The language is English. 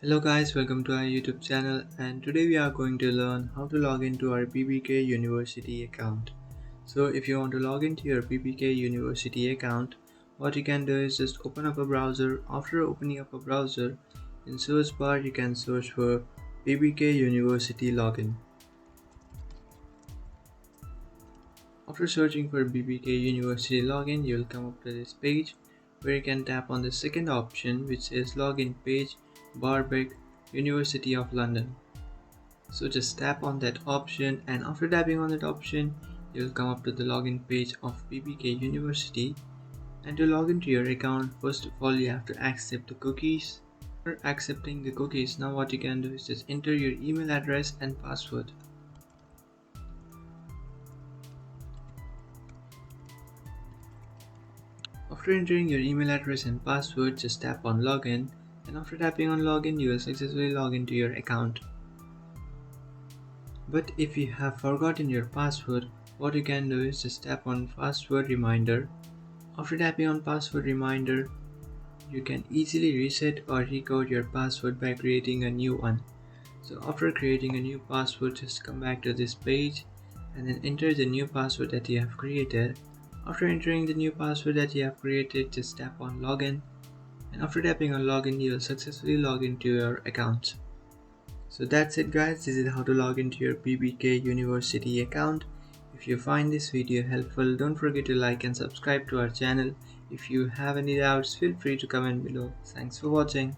Hello guys, welcome to our YouTube channel, and today we are going to learn how to log into our BBK University account. So if you want to log into your BBK University account, what you can do is just open up a browser. After opening up a browser, in search bar you can search for BBK University login. After searching for BBK University login, you will come up to this page where you can tap on the second option which says login page Birkbeck University of London. So just tap on that option, and after tapping on that option you will come up to the login page of BBK University. And to log into your account, first of all you have to accept the cookies. After accepting the cookies, now what you can do is just enter your email address and password. After entering your email address and password, just tap on login, and after tapping on login you will successfully log into your account. But if you have forgotten your password, what you can do is just tap on password reminder. After tapping on password reminder, you can easily reset or recode your password by creating a new one. So after creating a new password, just come back to this page and then enter the new password that you have created. After entering the new password that you have created, just tap on login, and after tapping on login you will successfully log into your account. So that's it guys, this is how to log into your BBK University account. If you find this video helpful, don't forget to like and subscribe to our channel. If you have any doubts, feel free to comment below. Thanks for watching.